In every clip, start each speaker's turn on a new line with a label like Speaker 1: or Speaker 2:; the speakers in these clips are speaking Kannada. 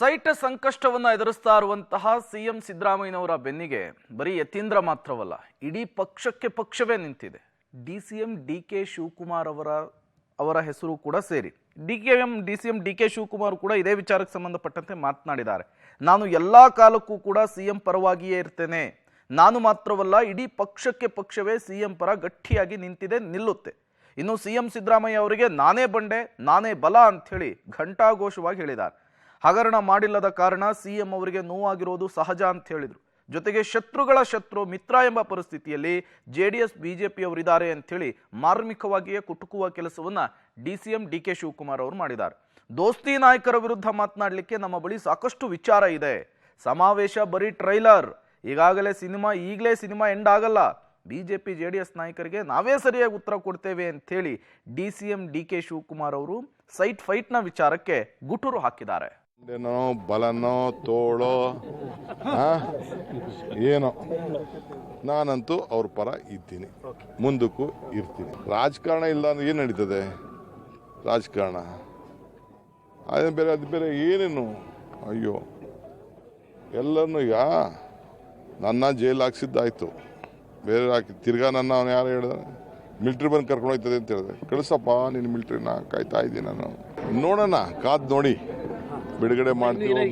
Speaker 1: ಸೈಟ್ ಸಂಕಷ್ಟವನ್ನು ಎದುರಿಸ್ತಾ ಇರುವಂತಹ ಸಿಎಂ ಸಿದ್ದರಾಮಯ್ಯನವರ ಬೆನ್ನಿಗೆ ಬರೀ ಯತೀಂದ್ರ ಮಾತ್ರವಲ್ಲ, ಇಡೀ ಪಕ್ಷವೇ ನಿಂತಿದೆ. ಡಿಸಿಎಂ ಡಿಕೆ ಶಿವಕುಮಾರ್ ಅವರ ಹೆಸರು ಕೂಡ ಸೇರಿ ಡಿಸಿಎಂ ಡಿಕೆ ಶಿವಕುಮಾರ್ ಕೂಡ ಇದೇ ವಿಚಾರಕ್ಕೆ ಸಂಬಂಧಪಟ್ಟಂತೆ ಮಾತನಾಡಿದ್ದಾರೆ. ನಾನು ಎಲ್ಲಾ ಕಾಲಕ್ಕೂ ಕೂಡ ಸಿಎಂ ಪರವಾಗಿಯೇ ಇರ್ತೇನೆ. ನಾನು ಮಾತ್ರವಲ್ಲ, ಇಡೀ ಪಕ್ಷವೇ ಸಿಎಂ ಪರ ಗಟ್ಟಿಯಾಗಿ ನಿಲ್ಲುತ್ತೆ. ಇನ್ನು ಸಿಎಂ ಸಿದ್ದರಾಮಯ್ಯ ಅವರಿಗೆ ನಾನೇ ಬಂಡೆ, ನಾನೇ ಬಲ ಅಂತ ಹೇಳಿ ಘಂಟಾಘೋಷವಾಗಿ ಹೇಳಿದ್ದಾರೆ. ಹಗರಣ ಮಾಡಿಲ್ಲದ ಕಾರಣ ಸಿಎಂ ಅವರಿಗೆ ನೋವಾಗಿರೋದು ಸಹಜ ಅಂತ ಹೇಳಿದ್ರು. ಜೊತೆಗೆ ಶತ್ರುಗಳ ಶತ್ರು ಮಿತ್ರ ಎಂಬ ಪರಿಸ್ಥಿತಿಯಲ್ಲಿ ಜೆಡಿಎಸ್ ಬಿಜೆಪಿ ಅವರಿದ್ದಾರೆ ಅಂತೇಳಿ ಮಾರ್ಮಿಕವಾಗಿಯೇ ಕುಟುಕುವ ಕೆಲಸವನ್ನ ಡಿಸಿಎಂ ಡಿಕೆ ಶಿವಕುಮಾರ್ ಅವರು ಮಾಡಿದ್ದಾರೆ. ದೋಸ್ತಿ ನಾಯಕರ ವಿರುದ್ಧ ಮಾತನಾಡಲಿಕ್ಕೆ ನಮ್ಮ ಬಳಿ ಸಾಕಷ್ಟು ವಿಚಾರ ಇದೆ. ಸಮಾವೇಶ ಬರೀ ಟ್ರೈಲರ್, ಈಗಲೇ ಸಿನಿಮಾ ಎಂಡ್ ಆಗಲ್ಲ. ಬಿಜೆಪಿ ಜೆಡಿಎಸ್ ನಾಯಕರಿಗೆ ನಾವೇ ಸರಿಯಾಗಿ ಉತ್ತರ ಕೊಡ್ತೇವೆ ಅಂತೇಳಿ ಡಿಸಿಎಂ ಡಿಕೆ ಶಿವಕುಮಾರ್ ಅವರು ಸೈಟ್ ಫೈಟ್ನ ವಿಚಾರಕ್ಕೆ ಗುಟುರು ಹಾಕಿದ್ದಾರೆ.
Speaker 2: ಬಲನೋ ತೋಳೋ ಏನೋ, ನಾನಂತೂ ಅವ್ರ ಪರ ಇದ್ದೀನಿ, ಮುಂದಕ್ಕೂ ಇರ್ತೀನಿ. ರಾಜಕಾರಣ ಇಲ್ಲ ಅಂದ್ರೆ ಏನು ನಡೀತದೆ? ರಾಜಕಾರಣ ಅದು ಬೇರೆ ಏನೇನು? ಅಯ್ಯೋ, ಎಲ್ಲರನ್ನೂ ಈಗ ನನ್ನ ಜೈಲು ಹಾಕ್ಸಿದ್ದಾಯ್ತು, ಬೇರೆ ಹಾಕಿ ತಿರ್ಗಾ ನನ್ನ ಅವನು ಯಾರು ಹೇಳಿದಾನೆ ಮಿಲ್ಟ್ರಿ ಬಂದು ಕರ್ಕೊಂಡು ಹೋಗ್ತದೆ ಅಂತ ಹೇಳಿದೆ. ಕಳಿಸಪ್ಪ ನಿನ್ನ ಮಿಲ್ಟ್ರಿನ, ಕಾಯ್ತಾ ಇದ್ದೀನಿ ನಾನು. ನೋಡೋಣ, ಕಾದ್ ನೋಡಿ ಬಿಡುಗಡೆ ಮಾಡ್ತೀವಿ.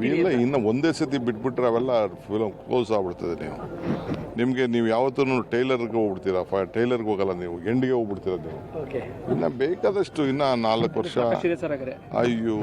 Speaker 2: ಇಲ್ಲ, ಇನ್ನು ಒಂದೇ ಸತಿ ಬಿಟ್ಬಿಟ್ರೆ ಅವೆಲ್ಲ ಫಿಲಮ್ ಕ್ಲೋಸ್ ಆಗ್ಬಿಡ್ತದೆ. ನೀವು ಯಾವತ್ತೂ ಟೈಲರ್ಗೆ ಹೋಗ್ಬಿಡ್ತೀರಾ, ಟೈಲರ್ಗೆ ಹೋಗಲ್ಲ, ನೀವು ಎಂಡಿಗೆ ಹೋಗ್ಬಿಡ್ತೀರ ನೀವು. ಇನ್ನು ಬೇಕಾದಷ್ಟು, ಇನ್ನು 4 ವರ್ಷ. ಅಯ್ಯೋ